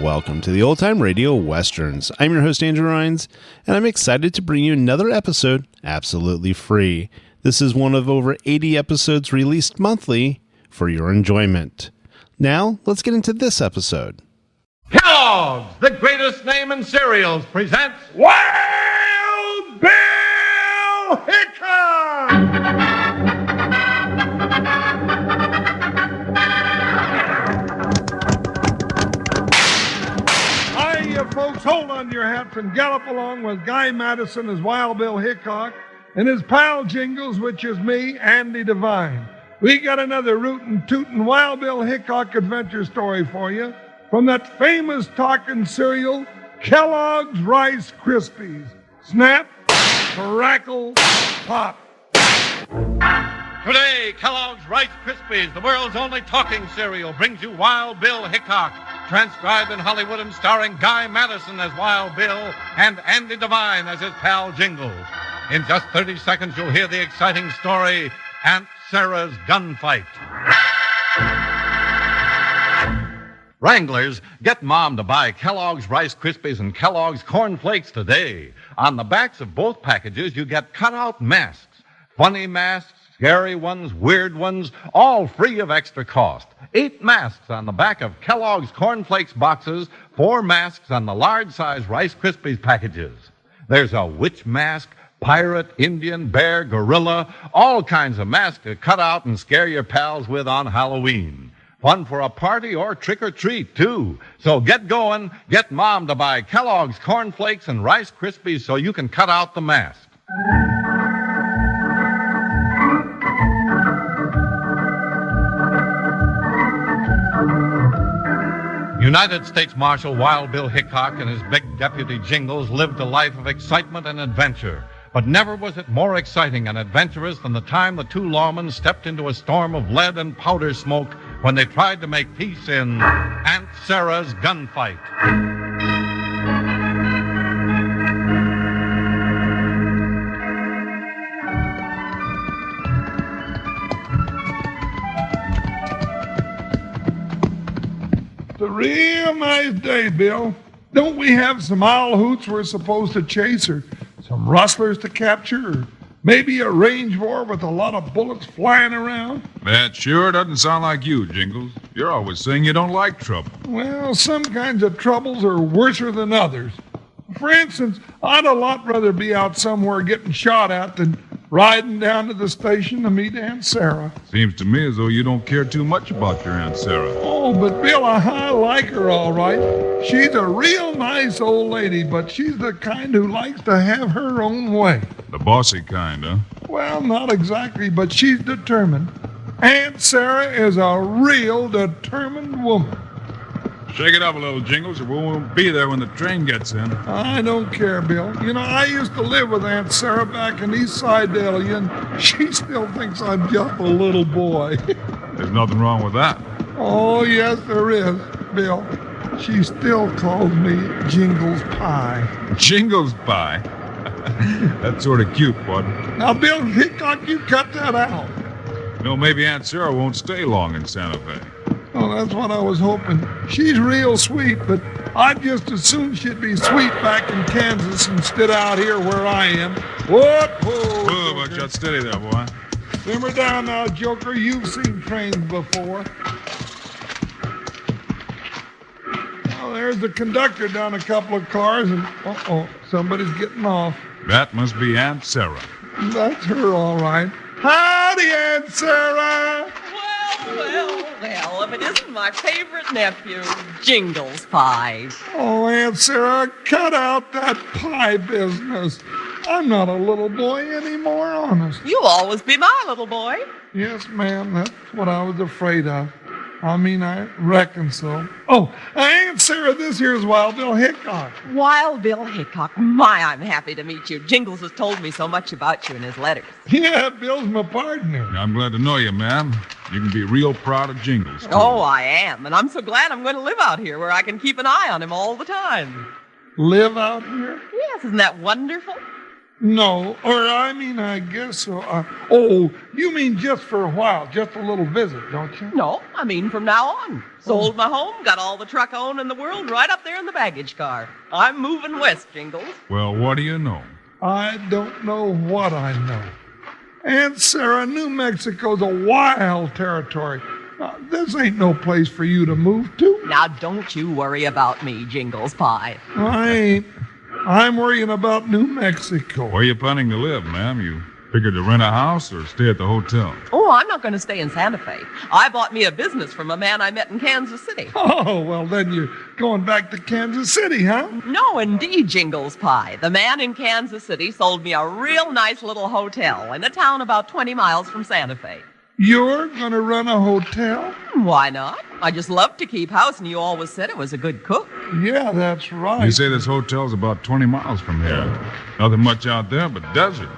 Welcome to the Old Time Radio Westerns. I'm your host, Andrew Rhynes, and I'm excited to bring you another episode absolutely free. This is one of over 80 episodes released monthly for your enjoyment. Now, let's get into this episode. Kellogg's, the greatest name in cereals, presents Wild Bill Hickok! Folks, hold on to your hats and gallop along with Guy Madison as Wild Bill Hickok and his pal Jingles, which is me, Andy Devine. We got another rootin' tootin' Wild Bill Hickok adventure story for you from that famous talking cereal, Kellogg's Rice Krispies. Snap, crackle, pop. Today, Kellogg's Rice Krispies, the world's only talking cereal, brings you Wild Bill Hickok, transcribed in Hollywood and starring Guy Madison as Wild Bill and Andy Devine as his pal Jingles. In just 30 seconds, you'll hear the exciting story, Aunt Sarah's Gunfight. Wranglers, get Mom to buy Kellogg's Rice Krispies and Kellogg's Corn Flakes today. On the backs of both packages, you get cut-out masks. Funny masks, scary ones, weird ones, all free of extra cost. 8 masks on the back of Kellogg's Corn Flakes boxes, 4 masks on the large-size Rice Krispies packages. There's a witch mask, pirate, Indian, bear, gorilla, all kinds of masks to cut out and scare your pals with on Halloween. Fun for a party or trick-or-treat, too. So get going, get Mom to buy Kellogg's Corn Flakes and Rice Krispies so you can cut out the mask. United States Marshal Wild Bill Hickok and his big deputy Jingles lived a life of excitement and adventure. But never was it more exciting and adventurous than the time the two lawmen stepped into a storm of lead and powder smoke when they tried to make peace in Aunt Sarah's Gunfight. It's a real nice day, Bill. Don't we have some owl hoots we're supposed to chase, or some rustlers to capture, or maybe a range war with a lot of bullets flying around? That sure doesn't sound like you, Jingles. You're always saying you don't like trouble. Well, some kinds of troubles are worser than others. For instance, I'd a lot rather be out somewhere getting shot at than riding down to the station to meet Aunt Sarah. Seems to me as though you don't care too much about your Aunt Sarah. Oh, but Bill, I like her all right. She's a real nice old lady, but she's the kind who likes to have her own way. The bossy kind, huh? Well, not exactly, but she's determined. Aunt Sarah is a real determined woman. Shake it up a little, Jingles, or we won't be there when the train gets in. I don't care, Bill. You know, I used to live with Aunt Sarah back in East Sidelia, and she still thinks I'm just a little boy. There's nothing wrong with that. Oh, yes, there is, Bill. She still calls me Jingles Pie. Jingles Pie? That's sort of cute, bud. Now, Bill Hickok, you cut that out. You know, maybe Aunt Sarah won't stay long in Santa Fe. Oh, that's what I was hoping. She's real sweet, but I'd just as soon she'd be sweet back in Kansas instead out here where I am. Whoop, Whoa, but shut steady there, boy. Simmer down now, Joker. You've seen trains before. Well, there's the conductor down a couple of cars, and somebody's getting off. That must be Aunt Sarah. That's her, all right. Howdy, Aunt Sarah! Well, if it isn't my favorite nephew, Jingles Pie. Oh, Aunt Sarah, cut out that pie business. I'm not a little boy anymore, honest. You'll always be my little boy. Yes, ma'am, that's what I was afraid of. I reckon so. Oh, Aunt Sarah, this here's Wild Bill Hickok. Wild Bill Hickok. My, I'm happy to meet you. Jingles has told me so much about you in his letters. Yeah, Bill's my partner. I'm glad to know you, ma'am. You can be real proud of Jingles, too. Oh, I am. And I'm so glad I'm going to live out here where I can keep an eye on him all the time. Live out here? Yes, isn't that wonderful? No, I guess so. Oh, you mean just for a while, just a little visit, don't you? No, I mean from now on. Sold my home, got all the truck I own in the world right up there in the baggage car. I'm moving west, Jingles. Well, what do you know? I don't know what I know. Aunt Sarah, New Mexico's a wild territory. This ain't no place for you to move to. Now, don't you worry about me, Jingles Pie. I ain't. I'm worrying about New Mexico. Where are you planning to live, ma'am? You figured to rent a house or stay at the hotel? Oh, I'm not going to stay in Santa Fe. I bought me a business from a man I met in Kansas City. Oh, well, then you're going back to Kansas City, huh? No, indeed, Jingles Pie. The man in Kansas City sold me a real nice little hotel in a town about 20 miles from Santa Fe. You're going to run a hotel? Why not? I just love to keep house, and you always said it was a good cook. Yeah, that's right. You say this hotel's about 20 miles from here. Nothing much out there but desert.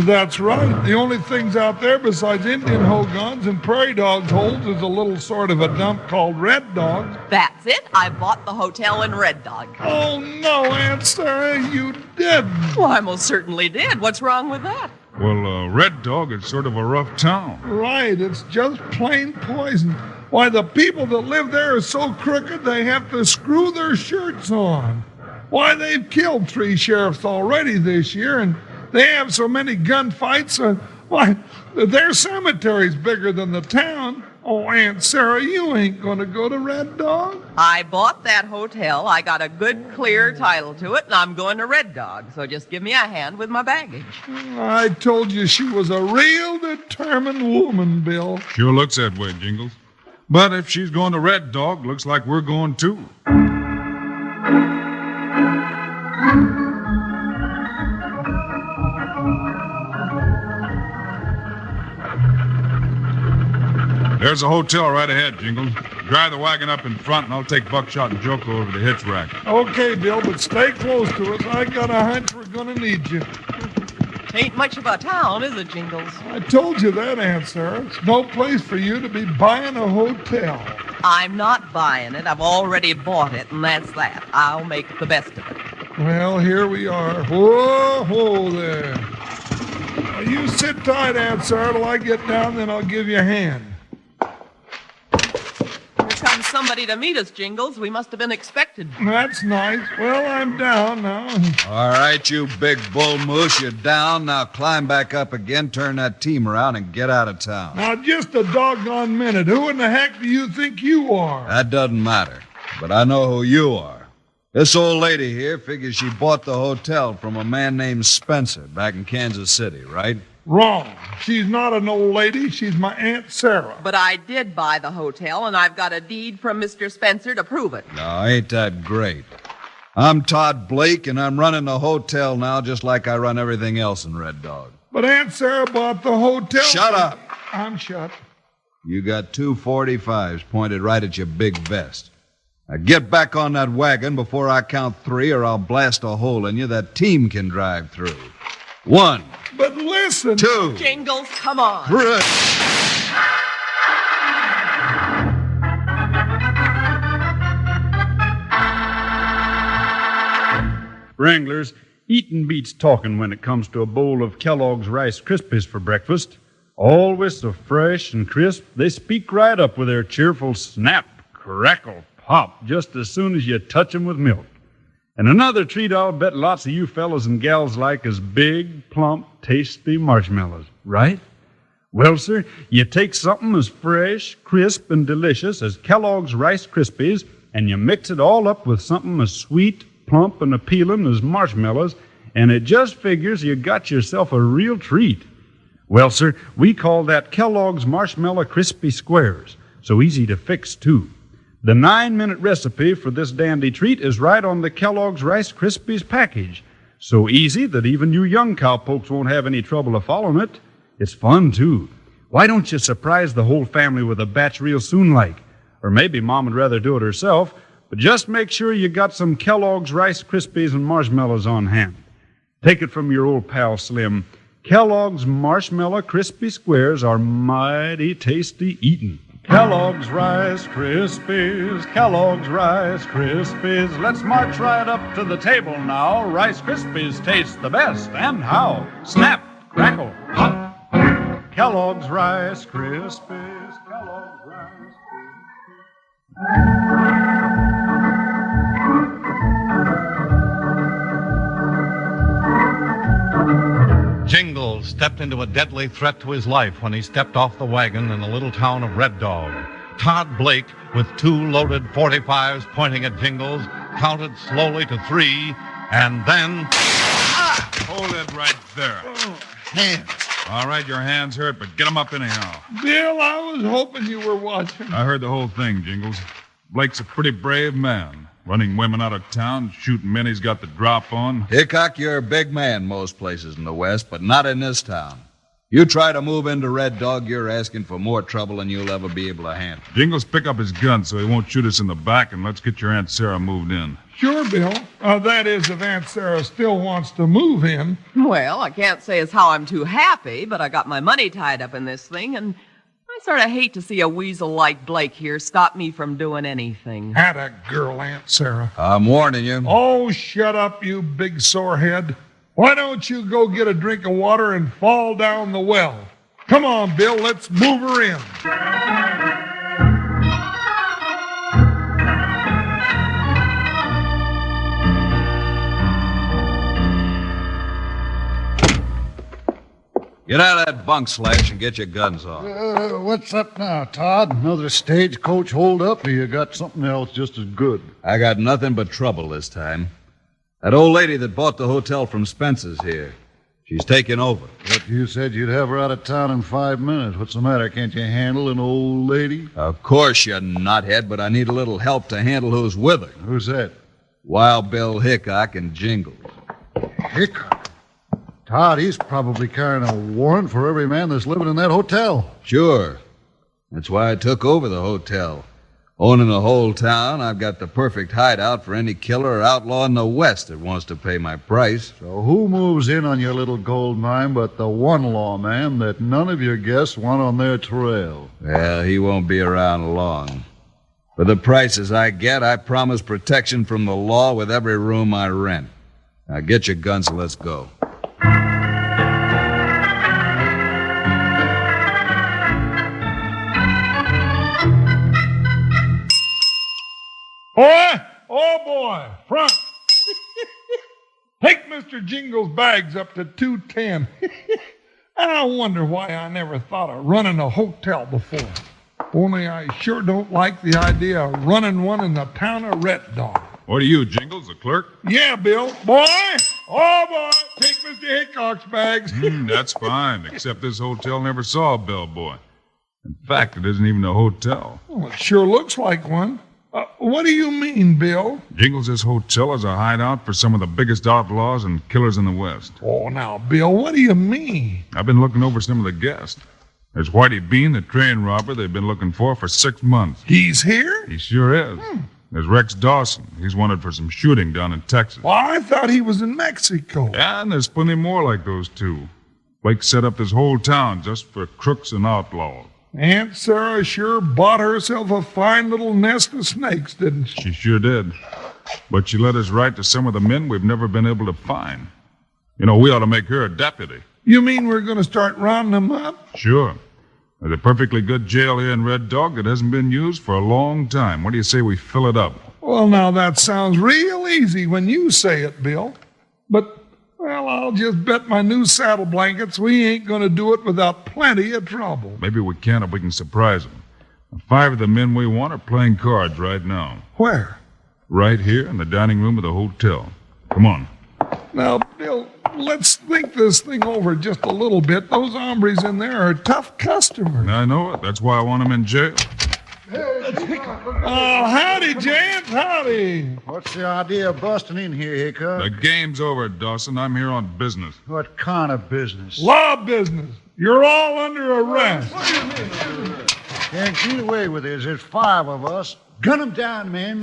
That's right. The only things out there besides Indian hogans and prairie dogs' holes is a little sort of a dump called Red Dog. That's it. I bought the hotel in Red Dog. Oh, no, Aunt Sarah, you didn't. Well, I most certainly did. What's wrong with that? Well, Red Dog is sort of a rough town. Right, it's just plain poison. Why, the people that live there are so crooked they have to screw their shirts on. Why, they've killed 3 sheriffs already this year, and they have so many gunfights. Why, their cemetery's bigger than the town. Oh, Aunt Sarah, you ain't gonna go to Red Dog? I bought that hotel. I got a good, clear title to it, and I'm going to Red Dog. So just give me a hand with my baggage. I told you she was a real determined woman, Bill. Sure looks that way, Jingles. But if she's going to Red Dog, looks like we're going too. There's a hotel right ahead, Jingles. Drive the wagon up in front, and I'll take Buckshot and Joko over to the hitch rack. Okay, Bill, but stay close to us. I got a hunch we're gonna need you. Ain't much of a town, is it, Jingles? I told you that, Aunt Sarah. It's no place for you to be buying a hotel. I'm not buying it. I've already bought it, and that's that. I'll make the best of it. Well, here we are. Whoa, whoa there. Now, you sit tight, Aunt Sarah, till I get down, then I'll give you a hand. Here comes somebody to meet us, Jingles. We must have been expected. That's nice. Well, I'm down now. All right, you big bull moose, you're down. Now climb back up again, turn that team around, and get out of town. Now, just a doggone minute. Who in the heck do you think you are? That doesn't matter, but I know who you are. This old lady here figures she bought the hotel from a man named Spencer back in Kansas City, right? Wrong. She's not an old lady. She's my Aunt Sarah. But I did buy the hotel, and I've got a deed from Mr. Spencer to prove it. No, ain't that great. I'm Todd Blake, and I'm running the hotel now just like I run everything else in Red Dog. But Aunt Sarah bought the hotel. Shut up. I'm shut. You got 2 45s pointed right at your big vest. Now get back on that wagon before I count 3, or I'll blast a hole in you that team can drive through. 1. But listen. 2. Jingles, come on. 3. Wranglers, eating beats talking when it comes to a bowl of Kellogg's Rice Krispies for breakfast. Always so fresh and crisp, they speak right up with their cheerful snap, crackle, pop, just as soon as you touch 'em with milk. And another treat I'll bet lots of you fellas and gals like is big, plump, tasty marshmallows, right? Well, sir, you take something as fresh, crisp, and delicious as Kellogg's Rice Krispies, and you mix it all up with something as sweet, plump, and appealing as marshmallows, and it just figures you got yourself a real treat. Well, sir, we call that Kellogg's Marshmallow Crispy Squares, so easy to fix, too. The 9-minute recipe for this dandy treat is right on the Kellogg's Rice Krispies package. So easy that even you young cowpokes won't have any trouble of following it. It's fun, too. Why don't you surprise the whole family with a batch real soon like? Or maybe Mom would rather do it herself. But just make sure you got some Kellogg's Rice Krispies and marshmallows on hand. Take it from your old pal Slim. Kellogg's Marshmallow Crispy Squares are mighty tasty eatin'. Kellogg's Rice Krispies, Kellogg's Rice Krispies. Let's march right up to the table now. Rice Krispies taste the best. And how? Snap, crackle, pop. Kellogg's Rice Krispies, Kellogg's Rice Krispies. Jingles stepped into a deadly threat to his life when he stepped off the wagon in the little town of Red Dog. Todd Blake, with 2 loaded .45s pointing at Jingles, counted slowly to 3, and then... Hold it right there. Hands. All right, your hands hurt, but get them up anyhow. Bill, I was hoping you were watching. I heard the whole thing, Jingles. Blake's a pretty brave man. Running women out of town, shooting men he's got the drop on. Hickok, you're a big man most places in the West, but not in this town. You try to move into Red Dog, you're asking for more trouble than you'll ever be able to handle. Jingles, pick up his gun so he won't shoot us in the back, and let's get your Aunt Sarah moved in. Sure, Bill. That is, if Aunt Sarah still wants to move in. Well, I can't say as how I'm too happy, but I got my money tied up in this thing, and I sort of hate to see a weasel like Blake here stop me from doing anything. Atta girl, Aunt Sarah. I'm warning you. Oh, shut up, you big sorehead. Why don't you go get a drink of water and fall down the well? Come on, Bill, let's move her in. Get out of that bunk, Slash, and get your guns off. What's up now, Todd? Another stagecoach hold up, or you got something else just as good? I got nothing but trouble this time. That old lady that bought the hotel from Spence's here. She's taking over. But you said you'd have her out of town in 5 minutes. What's the matter? Can't you handle an old lady? Of course, you knothead, but I need a little help to handle who's with her. Who's that? Wild Bill Hickok and Jingles. Hickok. Todd, he's probably carrying a warrant for every man that's living in that hotel. Sure. That's why I took over the hotel. Owning the whole town, I've got the perfect hideout for any killer or outlaw in the West that wants to pay my price. So who moves in on your little gold mine but the one lawman that none of your guests want on their trail? Well, he won't be around long. For the prices I get, I promise protection from the law with every room I rent. Now get your guns and let's go. Boy! Oh, boy! Front! Take Mr. Jingles' bags up to 210. I wonder why I never thought of running a hotel before. Only I sure don't like the idea of running one in the town of Red Dog. What are you, Jingles, the clerk? Yeah, Bill. Boy! Oh, boy! Take Mr. Hickok's bags. That's fine, except this hotel never saw a bellboy. In fact, it isn't even a hotel. Well, it sure looks like one. What do you mean, Bill? Jingles' hotel is a hideout for some of the biggest outlaws and killers in the West. Oh, now, Bill, what do you mean? I've been looking over some of the guests. There's Whitey Bean, the train robber they've been looking for 6 months. He's here? He sure is. There's Rex Dawson. He's wanted for some shooting down in Texas. Well, I thought he was in Mexico. Yeah, and there's plenty more like those two. Blake set up this whole town just for crooks and outlaws. Aunt Sarah sure bought herself a fine little nest of snakes, didn't she? She sure did. But she let us write to some of the men we've never been able to find. You know, we ought to make her a deputy. You mean we're going to start rounding them up? Sure. There's a perfectly good jail here in Red Dog that hasn't been used for a long time. What do you say we fill it up? Well, now that sounds real easy when you say it, Bill. But, well, I'll just bet my new saddle blankets we ain't going to do it without plenty of trouble. Maybe we can if we can surprise them. 5 of the men we want are playing cards right now. Where? Right here in the dining room of the hotel. Come on. Now, Bill, let's think this thing over just a little bit. Those hombres in there are tough customers. I know it. That's why I want them in jail. Oh, howdy, gents. Howdy. What's the idea of busting in here, Hickok? The game's over, Dawson. I'm here on business. What kind of business? Law business. You're all under arrest. Can't get away with this. There's 5 of us. Gun 'em down, men.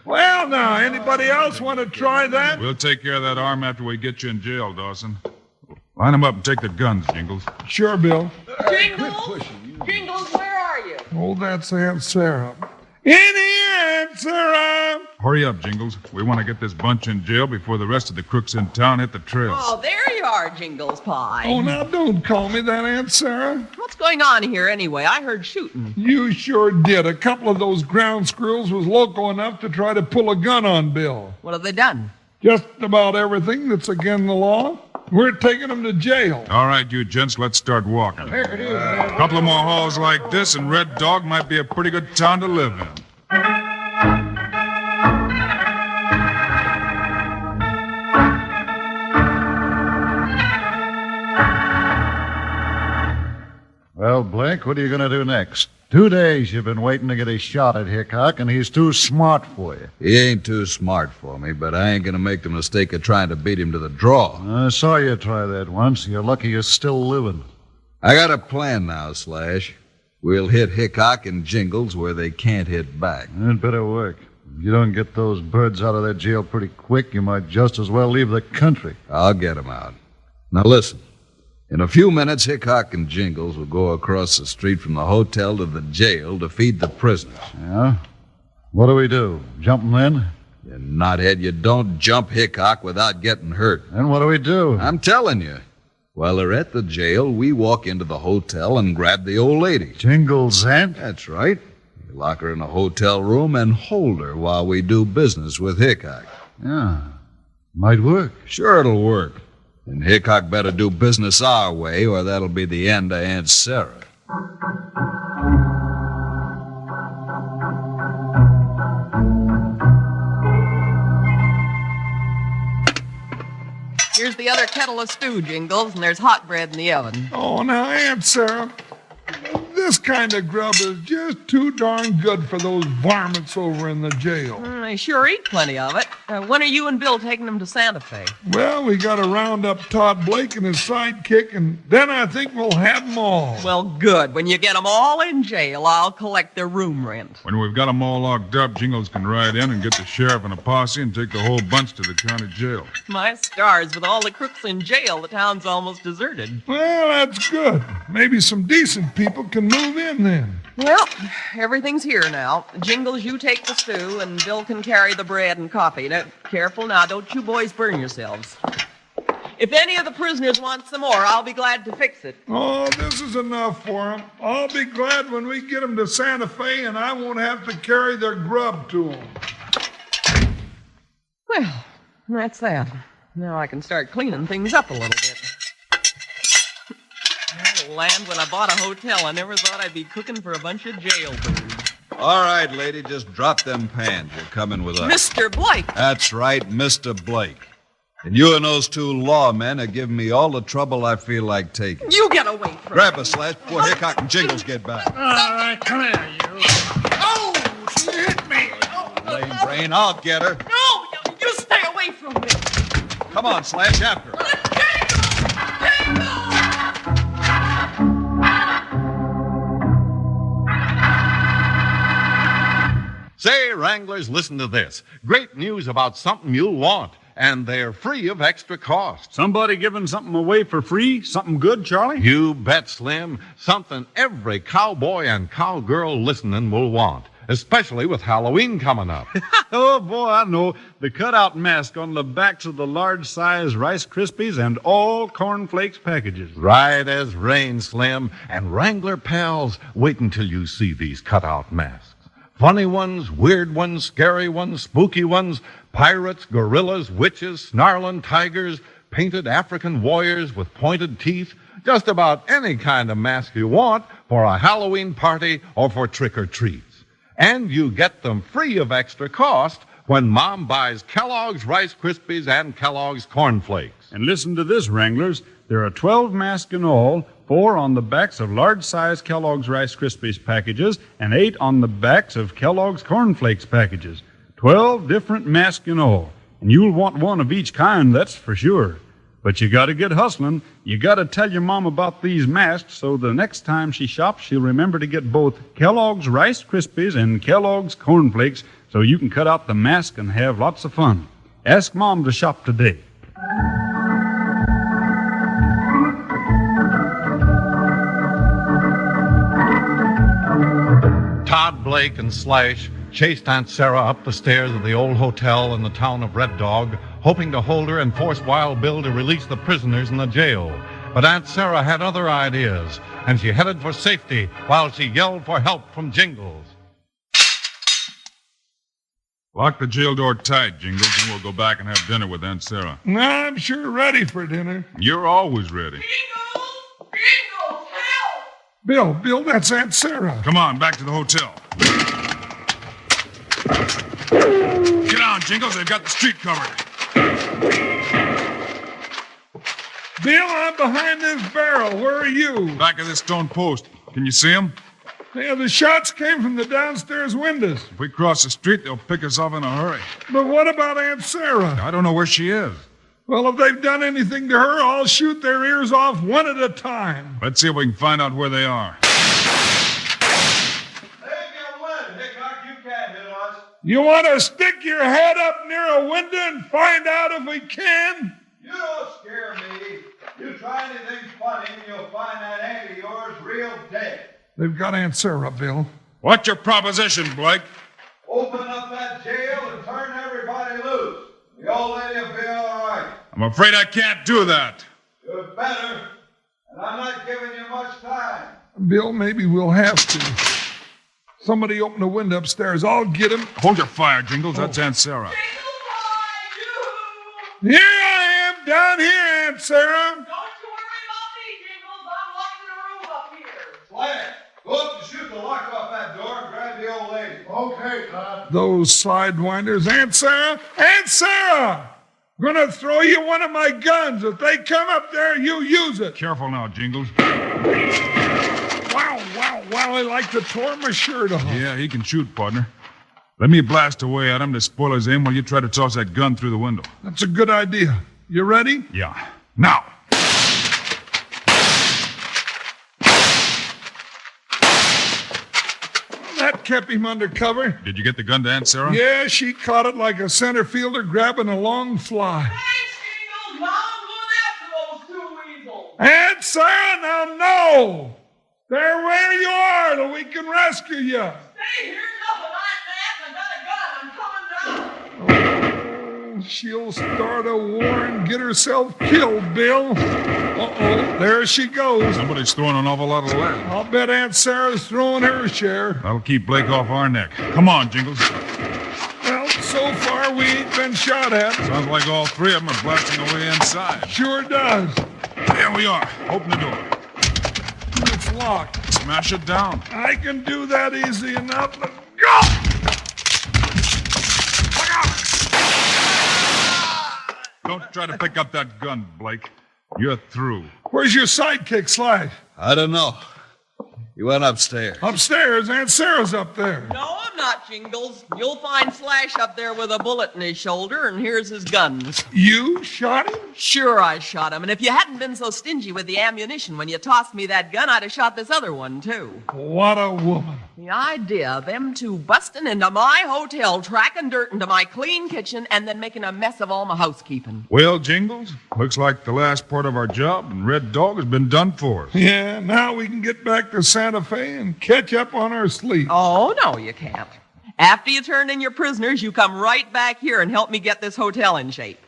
Well, now, anybody else want to try that? We'll take care of that arm after we get you in jail, Dawson. Line them up and take the guns, Jingles. Sure, Bill. Jingles? Jingles, where are you? Oh, that's Aunt Sarah. In here, Aunt Sarah! Hurry up, Jingles. We want to get this bunch in jail before the rest of the crooks in town hit the trail. Oh, there you are, Jingles Pie. Oh, now don't call me that, Aunt Sarah. What's going on here anyway? I heard shooting. You sure did. A couple of those ground squirrels was loco enough to try to pull a gun on Bill. What have they done? Just about everything that's against the law. We're taking them to jail. All right, you gents, let's start walking. A couple of more halls like this, and Red Dog might be a pretty good town to live in. Well, Blake, what are you going to do next? 2 days you've been waiting to get a shot at Hickok, and he's too smart for you. He ain't too smart for me, but I ain't going to make the mistake of trying to beat him to the draw. I saw you try that once. You're lucky you're still living. I got a plan now, Slash. We'll hit Hickok and Jingles where they can't hit back. It better work. If you don't get those birds out of that jail pretty quick, you might just as well leave the country. I'll get 'em out. Now listen. In a few minutes, Hickok and Jingles will go across the street from the hotel to the jail to feed the prisoners. Yeah? What do we do? Jump 'em in? You knothead, you don't jump Hickok without getting hurt. Then what do we do? I'm telling you. While they're at the jail, we walk into the hotel and grab the old lady. Jingles' aunt? That's right. We lock her in a hotel room and hold her while we do business with Hickok. Yeah. Might work. Sure, it'll work. And Hickok better do business our way, or that'll be the end of Aunt Sarah. Here's the other kettle of stew, Jingles, and there's hot bread in the oven. Oh, now, Aunt Sarah, this kind of grub is just too darn good for those varmints over in the jail. They sure eat plenty of it. When are you and Bill taking them to Santa Fe? Well, we got to round up Todd Blake and his sidekick, and then I think we'll have them all. Well, good. When you get them all in jail, I'll collect their room rent. When we've got 'em all locked up, Jingles can ride in and get the sheriff and a posse and take the whole bunch to the county jail. My stars, with all the crooks in jail, the town's almost deserted. Well, that's good. Maybe some decent people can move in then. Well, everything's here now. Jingles, you take the stew, and Bill can carry the bread and coffee. Now, careful now, don't you boys burn yourselves. If any of the prisoners want some more, I'll be glad to fix it. Oh, this is enough for them. I'll be glad when we get them to Santa Fe and I won't have to carry their grub to them. Well, that's that. Now I can start cleaning things up a little bit. Oh, land, when I bought a hotel, I never thought I'd be cooking for a bunch of jailbirds. All right, lady, just drop them pans. You're coming with us. Mr. Blake! That's right, Mr. Blake. And you and those 2 lawmen are giving me all the trouble I feel like taking. You get away from Grab a Slash before Hickok and Jingles get back. All right, come here, you. Oh, she hit me. Lame brain, I'll get her. No, you stay away from me. Come on, Slash, after her. Say, Wranglers, listen to this. Great news about something you'll want, and they're free of extra cost. Somebody giving something away for free? Something good, Charlie? You bet, Slim. Something every cowboy and cowgirl listening will want, especially with Halloween coming up. Oh, boy, I know. The cutout mask on the backs of the large-size Rice Krispies and all cornflakes packages. Right as rain, Slim. And Wrangler pals, wait until you see these cutout masks. Funny ones, weird ones, scary ones, spooky ones, pirates, gorillas, witches, snarling tigers, painted African warriors with pointed teeth, just about any kind of mask you want for a Halloween party or for trick-or-treats. And you get them free of extra cost when Mom buys Kellogg's Rice Krispies and Kellogg's Corn Flakes. And listen to this, Wranglers. There are 12 masks in all, 4 on the backs of large-size Kellogg's Rice Krispies packages, and 8 on the backs of Kellogg's Corn Flakes packages. 12 different masks in all. And you'll want one of each kind, that's for sure. But you got to get hustling. You got to tell your mom about these masks so the next time she shops, she'll remember to get both Kellogg's Rice Krispies and Kellogg's Corn Flakes so you can cut out the mask and have lots of fun. Ask Mom to shop today. Todd, Blake, and Slash chased Aunt Sarah up the stairs of the old hotel in the town of Red Dog, hoping to hold her and force Wild Bill to release the prisoners in the jail. But Aunt Sarah had other ideas, and she headed for safety while she yelled for help from Jingles. Lock the jail door tight, Jingles, and we'll go back and have dinner with Aunt Sarah. I'm sure ready for dinner. You're always ready. Jingles! Jingles, help! Bill, that's Aunt Sarah. Come on, back to the hotel. Get on, Jingles. They've got the street covered. Bill, I'm behind this barrel. Where are you? Back of this stone post. Can you see them? Yeah, the shots came from the downstairs windows. If we cross the street, they'll pick us off in a hurry. But what about Aunt Sarah? I don't know where she is. Well, if they've done anything to her, I'll shoot their ears off one at a time. Let's see if we can find out where they are. You want to stick your head up near a window and find out if we can? You don't scare me. You try anything funny and you'll find that aunt of yours real dead. They've got Aunt Sarah, Bill. What's your proposition, Blake? Open up that jail and turn everybody loose. The old lady will be all right. I'm afraid I can't do that. You're better, and I'm not giving you much time. Bill, maybe we'll have to. Somebody open the window upstairs. I'll get him. Hold your fire, Jingles. That's Aunt Sarah. Here I am, down here, Aunt Sarah. Don't you worry about me, Jingles. I'm locking the room up here. Slash, go up and shoot the lock off that door and grab the old lady. Okay, Todd. Those sidewinders. Aunt Sarah! Aunt Sarah! I'm going to throw you one of my guns. If they come up there, you use it. Careful now, Jingles. Wow, I like to tore my shirt off. Yeah, he can shoot, partner. Let me blast away at him to spoil his aim while you try to toss that gun through the window. That's a good idea. You ready? Yeah. Now. That kept him under cover. Did you get the gun to Aunt Sarah? Yeah, she caught it like a center fielder grabbing a long fly. Thanks, Jingles. Now I'm going after those two weasels. Aunt Sarah, now no! They're where you are till we can rescue you. Stay here, nothing. I got a gun. I'm coming down. Oh, she'll start a war and get herself killed, Bill. Uh-oh, there she goes. Somebody's throwing an awful lot of lead. I'll bet Aunt Sarah's throwing her share. That'll keep Blake off our neck. Come on, Jingles. Well, so far we ain't been shot at. Sounds like all three of them are blasting away inside. Sure does. There we are. Open the door. It's locked. Smash it down. I can do that easy enough. Let's go! Don't try to pick up that gun, Blake. You're through. Where's your sidekick, Slash? I don't know. He went upstairs. Upstairs. Aunt Sarah's up there. No, I'm not, Jingles. You'll find Slash up there with a bullet in his shoulder, and here's his guns. You shot him? Sure, I shot him. And if you hadn't been so stingy with the ammunition when you tossed me that gun, I'd have shot this other one, too. What a woman. The idea of them two busting into my hotel, tracking dirt into my clean kitchen, and then making a mess of all my housekeeping. Well, Jingles, looks like the last part of our job and Red Dog has been done for us. Yeah, now we can get back to Santa Fe and catch up on our sleep. Oh, no, you can't. After you turn in your prisoners, you come right back here and help me get this hotel in shape.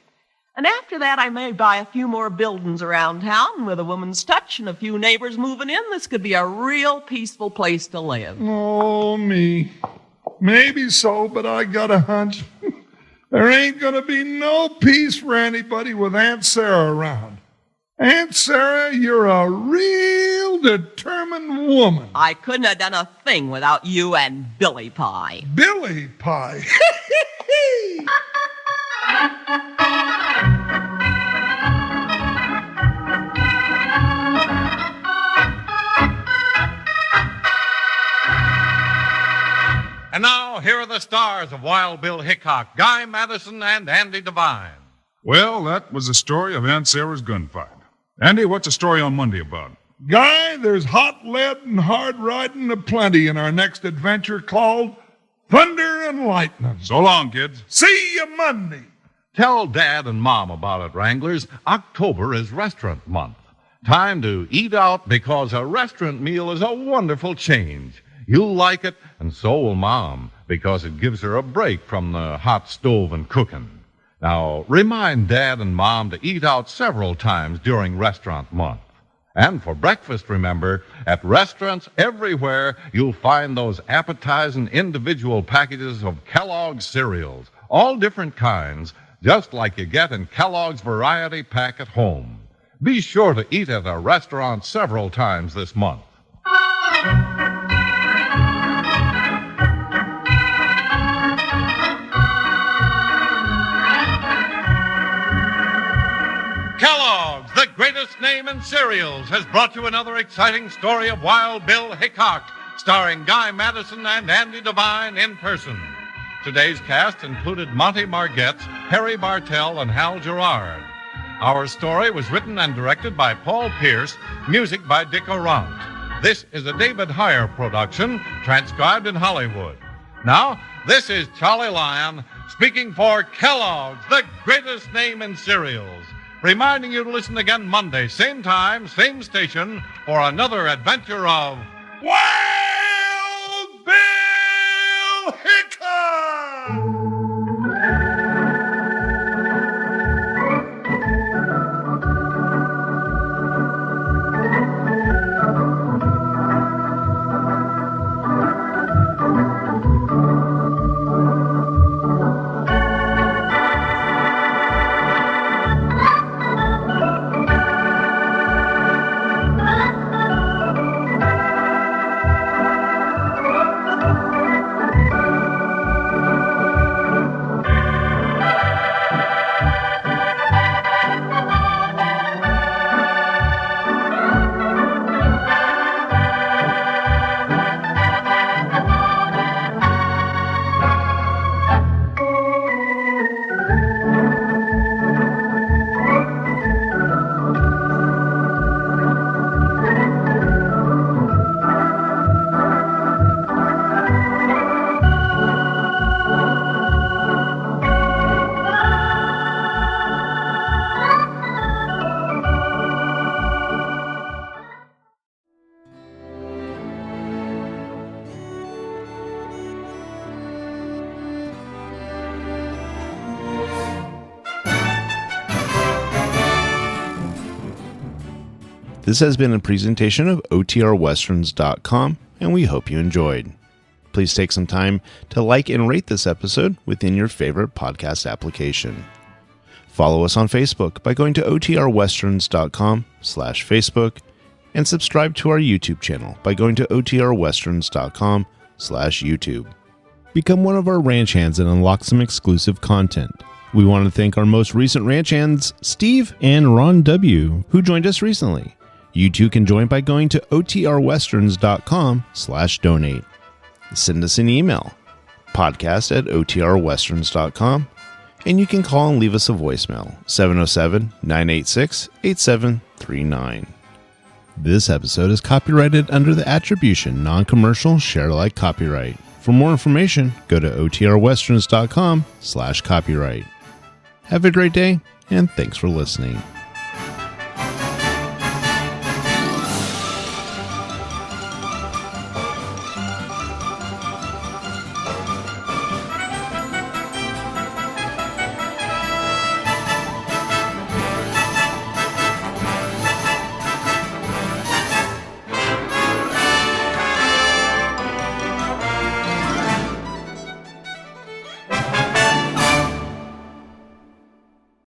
And after that, I may buy a few more buildings around town. With a woman's touch and a few neighbors moving in, this could be a real peaceful place to live. Oh, me. Maybe so, but I got a hunch. There ain't gonna be no peace for anybody with Aunt Sarah around. Aunt Sarah, you're a real determined woman. I couldn't have done a thing without you and Billy Pie. Billy Pie. And now, here are the stars of Wild Bill Hickok, Guy Madison, and Andy Devine. Well, that was the story of Aunt Sarah's gunfight. Andy, what's the story on Monday about? Guy, there's hot lead and hard riding aplenty in our next adventure called Thunder and Lightning. So long, kids. See you Monday. Tell Dad and Mom about it, Wranglers. October is restaurant month. Time to eat out because a restaurant meal is a wonderful change. You'll like it, and so will Mom, because it gives her a break from the hot stove and cooking. Now, remind Dad and Mom to eat out several times during restaurant month. And for breakfast, remember, at restaurants everywhere, you'll find those appetizing individual packages of Kellogg's cereals, all different kinds, just like you get in Kellogg's Variety Pack at home. Be sure to eat at a restaurant several times this month. Kellogg's, the greatest name in cereals, has brought you another exciting story of Wild Bill Hickok, starring Guy Madison and Andy Devine in person. Today's cast included Monty Margetts, Harry Bartell, and Hal Gerard. Our story was written and directed by Paul Pierce, music by Dick Aurandt. This is a David Heyer production, transcribed in Hollywood. Now, this is Charlie Lyon, speaking for Kellogg's, the greatest name in cereals, reminding you to listen again Monday, same time, same station, for another adventure of Wild Bill Hickok! This has been a presentation of OTRWesterns.com, and we hope you enjoyed. Please take some time to like and rate this episode within your favorite podcast application. Follow us on Facebook by going to OTRWesterns.com/Facebook, and subscribe to our YouTube channel by going to OTRWesterns.com/YouTube. Become one of our ranch hands and unlock some exclusive content. We want to thank our most recent ranch hands, Steve and Ron W., who joined us recently. You too can join by going to OTRWesterns.com/donate. Send us an email, podcast@OTRWesterns.com, and you can call and leave us a voicemail, 707-986-8739. This episode is copyrighted under the attribution, non-commercial, share-alike copyright. For more information, go to OTRWesterns.com/copyright. Have a great day, and thanks for listening.